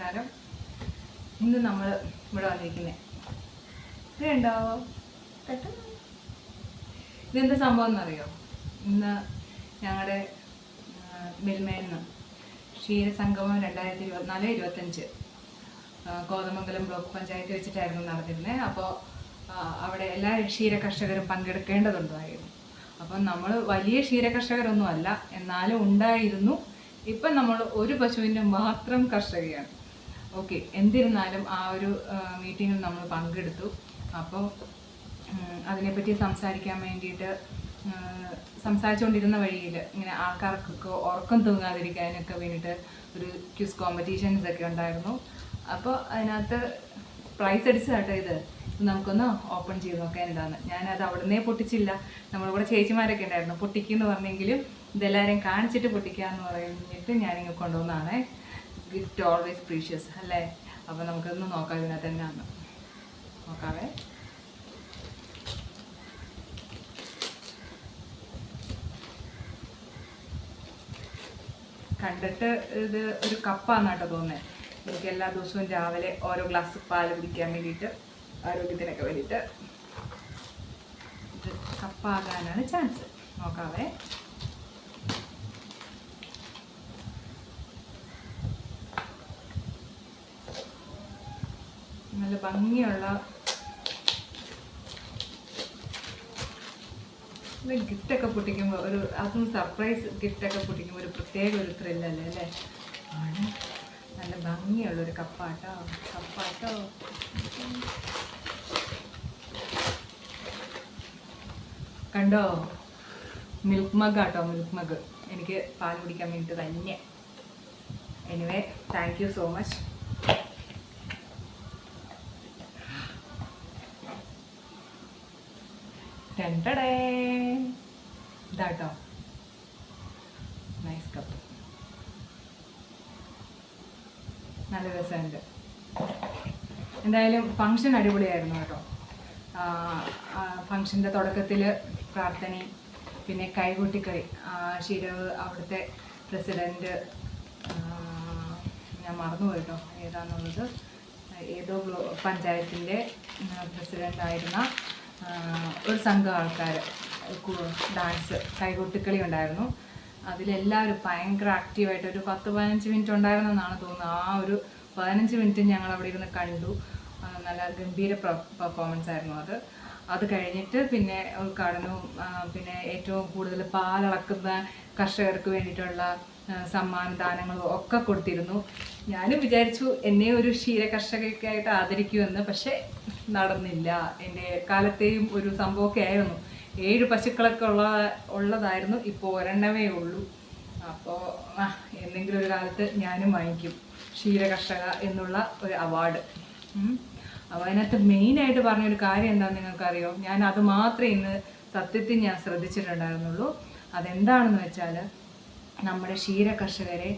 നമസ്കാരം. ഇന്ന് നമ്മൾ ഇവിടെ വന്നിരിക്കുന്നത് ഇതുണ്ടോ പെട്ടെന്ന് ഇതെന്താ സംഭവം എന്നറിയോ? ഇന്ന് ഞങ്ങളുടെ മിൽമേന്ന് ക്ഷീരസംഗമം 2024-25 കോതമംഗലം ബ്ലോക്ക് പഞ്ചായത്ത് വെച്ചിട്ടായിരുന്നു നടന്നിരുന്നത്. അപ്പോൾ അവിടെ എല്ലാ ക്ഷീര കർഷകരും പങ്കെടുക്കേണ്ടതുണ്ടായിരുന്നു. അപ്പം നമ്മൾ വലിയ ക്ഷീര കർഷകരൊന്നും അല്ല, എന്നാലും ഉണ്ടായിരുന്നു. ഇപ്പം നമ്മൾ ഒരു പശുവിൻ്റെ മാത്രം കർഷകയാണ്. ഓക്കെ, എന്നിരുന്നാലും ആ ഒരു മീറ്റിങ്ങിൽ നമ്മൾ പങ്കെടുത്തു. അപ്പോൾ അതിനെപ്പറ്റി സംസാരിക്കാൻ വേണ്ടിയിട്ട് സംസാരിച്ചുകൊണ്ടിരുന്ന വഴിയിൽ ഇങ്ങനെ ആൾക്കാർക്കൊക്കെ ഉറക്കം തൂങ്ങാതിരിക്കാനൊക്കെ വേണ്ടിയിട്ട് ഒരു ക്വിസ് കോമ്പറ്റീഷൻസ് ഒക്കെ ഉണ്ടായിരുന്നു. അപ്പോൾ അതിനകത്ത് പ്രൈസ് അടിച്ചതാട്ടോ ഇത്. നമുക്കൊന്ന് ഓപ്പൺ ചെയ്ത് നോക്കാനുണ്ടാകുന്നത്. ഞാനത് അവിടുന്നേ പൊട്ടിച്ചില്ല. നമ്മളിവിടെ ചേച്ചിമാരൊക്കെ ഉണ്ടായിരുന്നു, പൊട്ടിക്കുമെന്ന് പറഞ്ഞെങ്കിലും ഇതെല്ലാവരെയും കാണിച്ചിട്ട് പൊട്ടിക്കാമെന്ന് പറഞ്ഞിട്ട് ഞാനിങ്ങനെ കൊണ്ടുവന്നതാണ്. ഗിഫ്റ്റ് ഓൾവേസ് പ്രീഷ്യസ് അല്ലേ? അപ്പോൾ നമുക്കൊന്ന് നോക്കാം ഇതിനകത്ത് തന്നെയാണ്. നോക്കാവേ. കണ്ടിട്ട് ഇത് ഒരു കപ്പാന്നാട്ടോ തോന്നുന്നത്. എനിക്ക് എല്ലാ ദിവസവും രാവിലെ ഓരോ ഗ്ലാസ് പാൽ കുടിക്കാൻ വേണ്ടിയിട്ട്, ആരോഗ്യത്തിനൊക്കെ വേണ്ടിയിട്ട് ഇത് കപ്പാകാനാണ് ചാൻസ്. നോക്കാവേ. നല്ല ഭംഗിയുള്ള ഗിഫ്റ്റൊക്കെ പൊട്ടിക്കുമ്പോൾ അതും സർപ്രൈസ് ഗിഫ്റ്റൊക്കെ പൊട്ടിക്കുമ്പോൾ ഒരു പ്രത്യേക ഒരു ത്രില്ലല്ലേ അല്ലേ? ആണ്. നല്ല ഭംഗിയുള്ളൊരു കപ്പാട്ടോ. കണ്ടോ? മിൽക്ക് മഗ് ആട്ടോ, മിൽക്ക് മഗ്. എനിക്ക് പാൽ കുടിക്കാൻ വേണ്ടിയിട്ട് തന്നെ. Anyway, thank you so much. ഇതാട്ടോ നൈസ് കപ്പ്. നല്ല രസമുണ്ട്. എന്തായാലും ഫങ്ഷൻ അടിപൊളിയായിരുന്നു കേട്ടോ. ഫങ്ഷൻ്റെ തുടക്കത്തിൽ പ്രാർത്ഥനയും പിന്നെ കൈകൊട്ടിക്കളി. ഷിരവ് അവിടുത്തെ പ്രസിഡൻറ്റ്, ഞാൻ മറന്നുപോയി കേട്ടോ ഏതാണെന്നുള്ളത്, ഏതോ പഞ്ചായത്തിൻ്റെ പ്രസിഡൻ്റായിരുന്ന ഒരു സംഘം ആൾക്കാർ ഡാൻസ് കൈകൊട്ടിക്കളി ഉണ്ടായിരുന്നു. അതിലെല്ലാവരും ഭയങ്കര ആക്റ്റീവായിട്ട് ഒരു 10-15 മിനിറ്റ് ഉണ്ടായിരുന്നെന്നാണ് തോന്നുന്നത്. ആ ഒരു 15 മിനിറ്റ് ഞങ്ങൾ അവിടെ ഇരുന്ന് കണ്ടു. നല്ല ഗംഭീര പെർഫോമൻസ് ആയിരുന്നു അത് കഴിഞ്ഞിട്ട് പിന്നെ ഉദ്ഘാടനവും പിന്നെ ഏറ്റവും കൂടുതൽ പാലളക്കുന്ന കർഷകർക്ക് വേണ്ടിയിട്ടുള്ള സമ്മാനദാനങ്ങളും ഒക്കെ കൊടുത്തിരുന്നു. ഞാനും വിചാരിച്ചു എന്നെ ഒരു ക്ഷീര കർഷകയ്ക്കായിട്ട് ആദരിക്കുമെന്ന്, പക്ഷേ നടന്നില്ല. എൻ്റെ കാലത്തെയും ഒരു സംഭവമൊക്കെ ആയിരുന്നു. 7 പശുക്കളൊക്കെ ഉള്ളതായിരുന്നു, ഇപ്പോൾ ഒരെണ്ണമേ ഉള്ളൂ. അപ്പോൾ എന്തെങ്കിലും ഒരു കാലത്ത് ഞാനും വാങ്ങിക്കും ക്ഷീര കർഷക എന്നുള്ള ഒരു അവാർഡ്. അപ്പോൾ അതിനകത്ത് മെയിനായിട്ട് പറഞ്ഞൊരു കാര്യം എന്താണെന്ന് നിങ്ങൾക്കറിയോ? ഞാൻ അത് മാത്രമേ ഇന്ന് സത്യത്തിൽ ഞാൻ ശ്രദ്ധിച്ചിട്ടുണ്ടായിരുന്നുള്ളൂ. അതെന്താണെന്ന് വെച്ചാൽ, നമ്മുടെ ക്ഷീര കർഷകരെ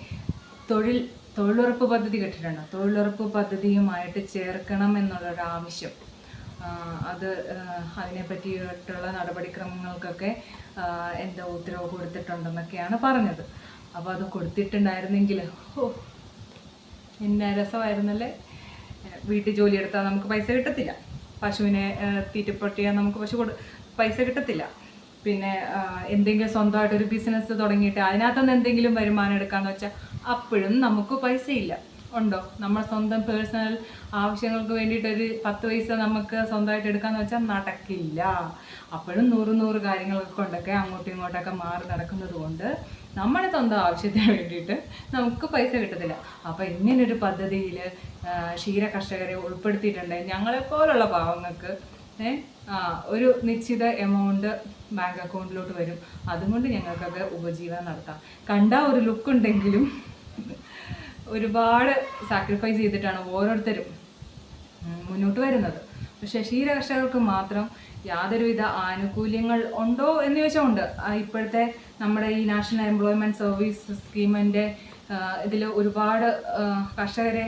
തൊഴിലുറപ്പ് പദ്ധതി കേട്ടിട്ടുണ്ടോ? തൊഴിലുറപ്പ് പദ്ധതിയുമായിട്ട് ചേർക്കണം എന്നുള്ളൊരു ആവശ്യം. അതിനെ പറ്റിയിട്ടുള്ള നടപടിക്രമങ്ങൾക്കൊക്കെ എന്താ ഉത്തരവ് കൊടുത്തിട്ടുണ്ടെന്നൊക്കെയാണ് പറഞ്ഞത്. അപ്പോൾ അത് കൊടുത്തിട്ടുണ്ടായിരുന്നെങ്കിൽ എന്നാ രസമായിരുന്നല്ലേ. വീട്ടിൽ ജോലി എടുത്താൽ നമുക്ക് പൈസ കിട്ടത്തില്ല, പശുവിനെ തീറ്റപ്പൊട്ടിയാൽ നമുക്ക് പൈസ കിട്ടത്തില്ല. പിന്നെ എന്തെങ്കിലും സ്വന്തമായിട്ടൊരു ബിസിനസ് തുടങ്ങിയിട്ട് അതിനകത്തുനിന്ന് എന്തെങ്കിലും വരുമാനം എടുക്കാമെന്ന് വെച്ചാൽ അപ്പോഴും നമുക്ക് പൈസയില്ല. ഉണ്ടോ? നമ്മൾ സ്വന്തം പേഴ്സണൽ ആവശ്യങ്ങൾക്ക് വേണ്ടിയിട്ടൊരു 10 പൈസ നമുക്ക് സ്വന്തമായിട്ട് എടുക്കാമെന്ന് വെച്ചാൽ നടക്കില്ല. അപ്പോഴും 100 കാര്യങ്ങളൊക്കെ കൊണ്ടൊക്കെ അങ്ങോട്ടും ഇങ്ങോട്ടൊക്കെ മാറി നടക്കുന്നത് കൊണ്ട് നമ്മുടെ സ്വന്തം ആവശ്യത്തിന് വേണ്ടിയിട്ട് നമുക്ക് പൈസ കിട്ടത്തില്ല. അപ്പോൾ ഇങ്ങനൊരു പദ്ധതിയിൽ ക്ഷീര കർഷകരെ ഉൾപ്പെടുത്തിയിട്ടുണ്ട്. ഞങ്ങളെപ്പോലുള്ള പാവങ്ങൾക്ക് ഒരു നിശ്ചിത എമൗണ്ട് ബാങ്ക് അക്കൗണ്ടിലോട്ട് വരും. അതുകൊണ്ട് ഞങ്ങൾക്കൊക്കെ ഉപജീവനം നടത്താം. കണ്ട ഒരു ലുക്ക് ഉണ്ടെങ്കിലും ഒരുപാട് സാക്രിഫൈസ് ചെയ്തിട്ടാണ് ഓരോരുത്തരും മുന്നോട്ട് വരുന്നത്. പക്ഷേ ക്ഷീര കർഷകർക്ക് മാത്രം യാതൊരുവിധ ആനുകൂല്യങ്ങൾ ഉണ്ടോ എന്ന് ചോദിച്ചാൽ ഉണ്ട്. ഇപ്പോഴത്തെ നമ്മുടെ ഈ നാഷണൽ എംപ്ലോയ്മെൻറ്റ് സർവീസ് സ്കീമിൻ്റെ ഇതിൽ ഒരുപാട് കർഷകരെ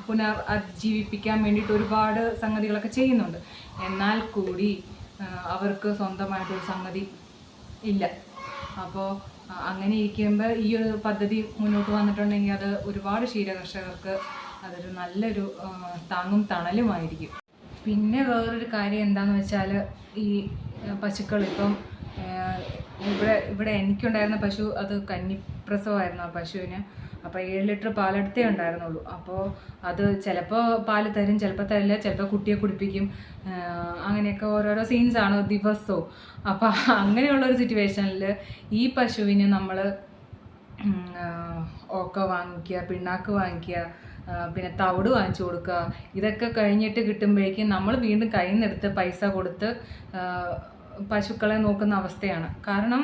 പുനർജീവിപ്പിക്കാൻ വേണ്ടിയിട്ട് ഒരുപാട് സംഗതികളൊക്കെ ചെയ്യുന്നുണ്ട്. എന്നാൽ കൂടി അവർക്ക് സ്വന്തമായിട്ടൊരു സംഗതി ഇല്ല. അപ്പോൾ അങ്ങനെ ഇരിക്കുമ്പോൾ ഈ ഒരു പദ്ധതി മുന്നോട്ട് വന്നിട്ടുണ്ടെങ്കിൽ അത് ഒരുപാട് ക്ഷീരകർഷകർക്ക് അതൊരു നല്ലൊരു താങ്ങും തണലുമായിരിക്കും. പിന്നെ വേറൊരു കാര്യം എന്താണെന്ന് വെച്ചാൽ, ഈ പശുക്കൾ ഇപ്പം ഇവിടെ എനിക്കുണ്ടായിരുന്ന പശു അത് കന്നിപ്രസവമായിരുന്നു ആ പശുവിന്. അപ്പോൾ 7 ലിറ്റർ പാലെടുത്തേ ഉണ്ടായിരുന്നുള്ളൂ. അപ്പോൾ അത് ചിലപ്പോൾ പാല് തരും, ചിലപ്പോൾ തരില്ല, ചിലപ്പോൾ കുട്ടിയെ കുടിപ്പിക്കും. അങ്ങനെയൊക്കെ ഓരോരോ സീൻസാണ് ദിവസവും. അപ്പോൾ അങ്ങനെയുള്ളൊരു സിറ്റുവേഷനിൽ ഈ പശുവിന് നമ്മൾ ഓക്ക വാങ്ങിക്കുക, പിണ്ണാക്ക് വാങ്ങിക്കുക, പിന്നെ തവിട് വാങ്ങിച്ചു കൊടുക്കുക, ഇതൊക്കെ കഴിഞ്ഞിട്ട് കിട്ടുമ്പോഴേക്കും നമ്മൾ വീണ്ടും കയ്യിൽ നിന്നെടുത്ത് പൈസ കൊടുത്ത് പശുക്കളെ നോക്കുന്ന അവസ്ഥയാണ്. കാരണം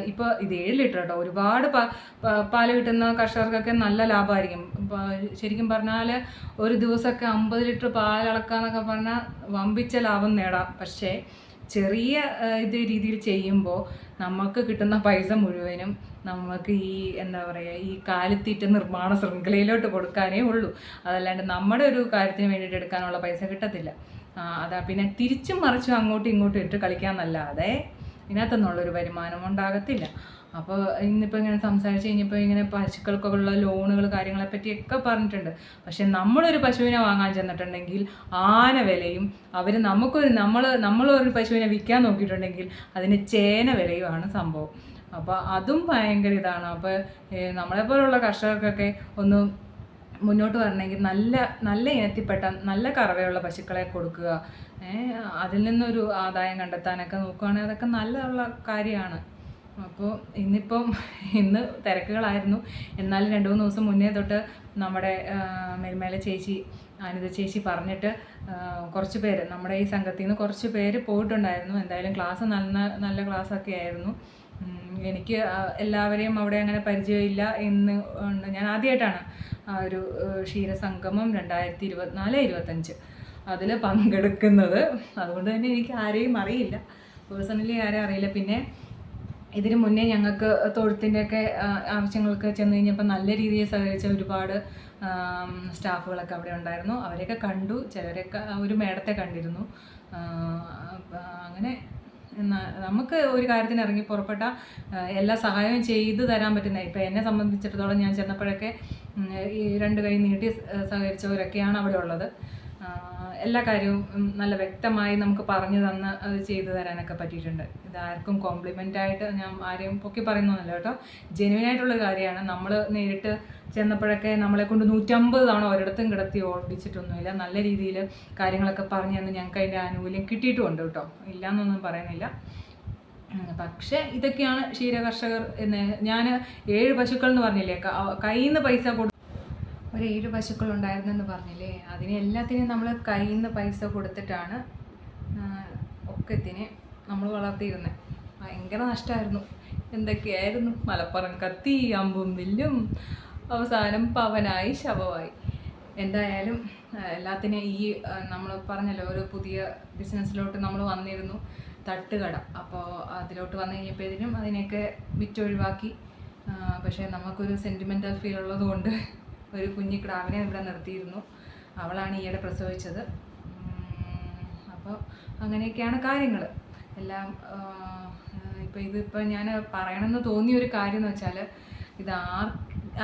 ഇപ്പോൾ ഇത് 7 ലിറ്റർ കേട്ടോ, ഒരുപാട് പാല് കിട്ടുന്ന കർഷകർക്കൊക്കെ നല്ല ലാഭമായിരിക്കും. ശരിക്കും പറഞ്ഞാൽ ഒരു ദിവസമൊക്കെ 50 ലിറ്റർ പാലളക്കാന്നൊക്കെ പറഞ്ഞാൽ വമ്പിച്ച ലാഭം നേടാം. പക്ഷേ ചെറിയ രീതിയിൽ ചെയ്യുമ്പോൾ നമുക്ക് കിട്ടുന്ന പൈസ മുഴുവനും നമുക്ക് ഈ എന്താ പറയുക, ഈ കാലിത്തീറ്റ നിർമ്മാണ ശൃംഖലയിലോട്ട് കൊടുക്കാനേ ഉള്ളൂ. അതല്ലാണ്ട് നമ്മുടെ ഒരു കാര്യത്തിന് വേണ്ടിയിട്ട് എടുക്കാനുള്ള പൈസ കിട്ടത്തില്ല. അതാ പിന്നെ തിരിച്ചും മറിച്ചും അങ്ങോട്ടും ഇങ്ങോട്ടും ഇട്ട് കളിക്കാമെന്നല്ലാതെ ഇതിനകത്തൊന്നുള്ളൊരു വരുമാനം ഉണ്ടാകത്തില്ല. അപ്പോൾ ഇന്നിപ്പോൾ ഇങ്ങനെ സംസാരിച്ച് കഴിഞ്ഞപ്പോൾ ഇങ്ങനെ പശുക്കൾക്കുള്ള ലോണുകൾ കാര്യങ്ങളെ പറ്റിയൊക്കെ പറഞ്ഞിട്ടുണ്ട്. പക്ഷെ നമ്മളൊരു പശുവിനെ വാങ്ങാൻ ചെന്നിട്ടുണ്ടെങ്കിൽ ആന വിലയും, അവർ നമ്മളൊരു പശുവിനെ വിൽക്കാൻ നോക്കിയിട്ടുണ്ടെങ്കിൽ അതിന് ചേന വിലയുമാണ് സംഭവം. അപ്പോൾ അതും ഭയങ്കര ഇതാണ്. അപ്പോൾ നമ്മളെപ്പോലുള്ള കർഷകർക്കൊക്കെ ഒന്ന് മുന്നോട്ട് വരണമെങ്കിൽ നല്ല ഇനത്തിൽപ്പെട്ട നല്ല കറവയുള്ള പശുക്കളെ കൊടുക്കുക. അതിൽ നിന്നൊരു ആദായം കണ്ടെത്താനൊക്കെ നോക്കുകയാണെങ്കിൽ അതൊക്കെ നല്ലതുള്ള കാര്യമാണ്. അപ്പോൾ ഇന്ന് തിരക്കുകളായിരുന്നു. എന്നാലും 2-3 ദിവസം മുന്നേ തൊട്ട് നമ്മുടെ മേൽമേലെ ചേച്ചി അനിത ചേച്ചി പറഞ്ഞിട്ട് കുറച്ച് പേര് നമ്മുടെ ഈ സംഘത്തിൽ നിന്ന് കുറച്ച് പേര് പോയിട്ടുണ്ടായിരുന്നു. എന്തായാലും ക്ലാസ് നല്ല ക്ലാസ്സൊക്കെ ആയിരുന്നു. എനിക്ക് എല്ലാവരെയും അവിടെ അങ്ങനെ പരിചയമില്ല എന്ന് ഞാൻ ആദ്യമായിട്ടാണ് ഒരു ക്ഷീരസംഗമം 2024-25 അതിൽ പങ്കെടുക്കുന്നത്. അതുകൊണ്ട് തന്നെ എനിക്ക് ആരെയും അറിയില്ല, പേഴ്സണലി ആരെയും അറിയില്ല. പിന്നെ ഇതിന് മുന്നേ ഞങ്ങൾക്ക് തൊഴുത്തിൻ്റെയൊക്കെ ആവശ്യങ്ങൾക്ക് ചെന്ന് കഴിഞ്ഞപ്പോൾ നല്ല രീതിയിൽ സഹകരിച്ച ഒരുപാട് സ്റ്റാഫുകളൊക്കെ അവിടെ ഉണ്ടായിരുന്നു. അവരെയൊക്കെ കണ്ടു, ചിലരെയൊക്കെ ഒരു മേഡത്തെ കണ്ടിരുന്നു. അങ്ങനെ നമുക്ക് ഒരു കാര്യത്തിന് ഇറങ്ങി പുറപ്പെട്ട എല്ലാ സഹായവും ചെയ്തു തരാൻ പറ്റുന്ന, ഇപ്പം എന്നെ സംബന്ധിച്ചിടത്തോളം ഞാൻ ചെന്നപ്പോഴൊക്കെ ഈ 2 കൈ നീട്ടി സഹകരിച്ചവരൊക്കെയാണ് അവിടെ ഉള്ളത്. എല്ലാ കാര്യവും നല്ല വ്യക്തമായി നമുക്ക് പറഞ്ഞു തന്ന് അത് ചെയ്തു തരാനൊക്കെ പറ്റിയിട്ടുണ്ട്. ഇതാർക്കും കോംപ്ലിമെൻ്റായിട്ട് ഞാൻ ആരെയും പൊക്കി പറയുന്നതല്ല കേട്ടോ, ജെന്യുവനായിട്ടുള്ള കാര്യമാണ്. നമ്മൾ നേരിട്ട് ചെന്നപ്പോഴൊക്കെ നമ്മളെ കൊണ്ട് 150 തവണ ഒരിടത്തും കിടത്തി ഓടിച്ചിട്ടൊന്നുമില്ല. നല്ല രീതിയിൽ കാര്യങ്ങളൊക്കെ പറഞ്ഞു തന്ന് ഞങ്ങൾക്ക് അതിൻ്റെ ആനുകൂല്യം കിട്ടിയിട്ടുമുണ്ട് കേട്ടോ, ഇല്ലയെന്നൊന്നും പറയുന്നില്ല. പക്ഷേ ഇതൊക്കെയാണ് ക്ഷീരകർഷകർ എന്ന്. ഞാൻ 7 പശുക്കൾ എന്ന് പറഞ്ഞില്ലേ, കയ്യിൽ നിന്ന് പൈസ ഒരു 7 പശുക്കളുണ്ടായിരുന്നെന്ന് പറഞ്ഞില്ലേ, അതിന് എല്ലാത്തിനും നമ്മൾ കയ്യിൽ നിന്ന് പൈസ കൊടുത്തിട്ടാണ് ഒക്കത്തിനെ നമ്മൾ വളർത്തിയിരുന്നത്. ഭയങ്കര നഷ്ടമായിരുന്നു. എന്തൊക്കെയായിരുന്നു, മലപ്പുറം കത്തി, അമ്പും വില്ലും, അവസാനം പവനായി ശവമായി. എന്തായാലും എല്ലാത്തിനും ഈ നമ്മൾ പറഞ്ഞല്ലോ, ഒരു പുതിയ ബിസിനസ്സിലോട്ട് നമ്മൾ വന്നിരുന്നു, തട്ടുകട. അപ്പോൾ അതിലോട്ട് വന്നു കഴിഞ്ഞപ്പോഴത്തേനും അതിനെയൊക്കെ വിറ്റൊഴിവാക്കി. പക്ഷേ നമുക്കൊരു സെൻറ്റിമെൻ്റൽ ഫീൽ ഉള്ളതുകൊണ്ട് ഒരു കുഞ്ഞിക്കിടാവിനെ ഇവിടെ നിർത്തിയിരുന്നു. അവളാണ് ഈയിടെ പ്രസവിച്ചത്. അപ്പോൾ അങ്ങനെയൊക്കെയാണ് കാര്യങ്ങൾ എല്ലാം. ഇതിപ്പോൾ ഞാൻ പറയണമെന്ന് തോന്നിയൊരു കാര്യം എന്ന് വെച്ചാൽ, ഇത്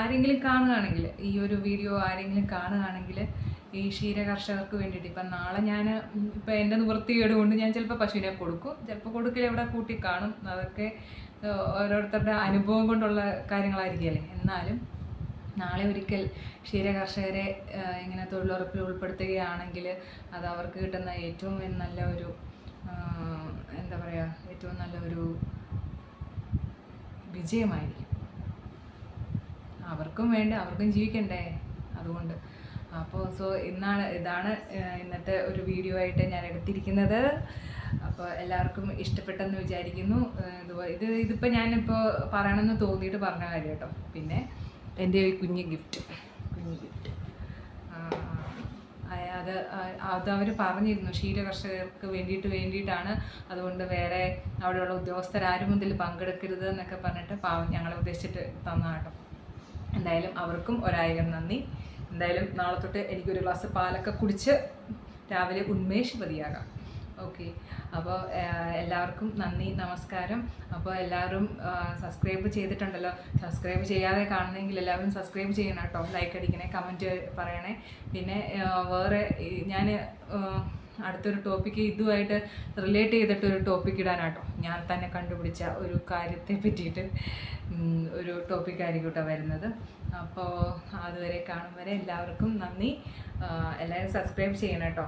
ആരെങ്കിലും കാണുകയാണെങ്കിൽ, ഈ ഒരു വീഡിയോ ആരെങ്കിലും കാണുകയാണെങ്കിൽ ഈ ക്ഷീരകർഷകർക്ക് വേണ്ടിയിട്ട്, ഇപ്പം നാളെ ഞാൻ ഇപ്പം എൻ്റെ നിവൃത്തികേട് കൊണ്ട് ഞാൻ ചിലപ്പോൾ പശുവിനെ കൊടുക്കും, ചിലപ്പോൾ കൊടുക്കില്ല, ഇവിടെ കൂട്ടി കാണും. അതൊക്കെ ഓരോരുത്തരുടെ അനുഭവം കൊണ്ടുള്ള കാര്യങ്ങളായിരിക്കുമല്ലേ. എന്നാലും നാളെ ഒരിക്കൽ ക്ഷീരകർഷകരെ ഇങ്ങനെ തൊഴിലുറപ്പിൽ ഉൾപ്പെടുത്തുകയാണെങ്കിൽ അത് അവർക്ക് കിട്ടുന്ന ഏറ്റവും നല്ല ഒരു എന്താ പറയുക, ഏറ്റവും നല്ലൊരു വിജയമായിരിക്കും. അവർക്കും ജീവിക്കണ്ടേ, അതുകൊണ്ട്. അപ്പോൾ ഇതാണ് ഇന്നത്തെ ഒരു വീഡിയോ ആയിട്ട് ഞാൻ എടുത്തിരിക്കുന്നത്. അപ്പോൾ എല്ലാവർക്കും ഇഷ്ടപ്പെട്ടെന്ന് വിചാരിക്കുന്നു. ഇതിപ്പോൾ ഞാനിപ്പോൾ പറയണമെന്ന് തോന്നിയിട്ട് പറഞ്ഞ കാര്യം കേട്ടോ. പിന്നെ എൻ്റെ ഒരു കുഞ്ഞ് ഗിഫ്റ്റ് അത് അവർ പറഞ്ഞിരുന്നു, ക്ഷീരകർഷകർക്ക് വേണ്ടിയിട്ടാണ്, അതുകൊണ്ട് വേറെ അവിടെയുള്ള ഉദ്യോഗസ്ഥരാരും ഇതിൽ പങ്കെടുക്കരുത് എന്നൊക്കെ പറഞ്ഞിട്ട് പാവം ഞങ്ങളെ ഉദ്ദേശിച്ചിട്ട് തന്നതാട്ടോ. എന്തായാലും അവർക്കും 1000 നന്ദി. എന്തായാലും നാളെ തൊട്ട് എനിക്കൊരു ഗ്ലാസ് പാലൊക്കെ കുടിച്ച് രാവിലെ ഉന്മേഷവതിയാകാം. ഓക്കെ. അപ്പോൾ എല്ലാവർക്കും നന്ദി, നമസ്കാരം. അപ്പോൾ എല്ലാവരും സബ്സ്ക്രൈബ് ചെയ്തിട്ടുണ്ടല്ലോ. സബ്സ്ക്രൈബ് ചെയ്യാതെ കാണുന്നെങ്കിൽ എല്ലാവരും സബ്സ്ക്രൈബ് ചെയ്യണം കേട്ടോ. ലൈക്ക് അടിക്കണേ, കമൻറ്റ് പറയണേ. പിന്നെ വേറെ ഞാൻ അടുത്തൊരു ടോപ്പിക്ക് ഇതുമായിട്ട് റിലേറ്റ് ചെയ്തിട്ടൊരു ടോപ്പിക്ക് ഇടാനാട്ടോ. ഞാൻ തന്നെ കണ്ടുപിടിച്ച ഒരു കാര്യത്തെ പറ്റിയിട്ട് ഒരു ടോപ്പിക്കായിരിക്കും കേട്ടോ വരുന്നത്. അപ്പോൾ അതുവരെ കാണും വരെ എല്ലാവർക്കും നന്ദി. എല്ലാവരും സബ്സ്ക്രൈബ് ചെയ്യണം കേട്ടോ.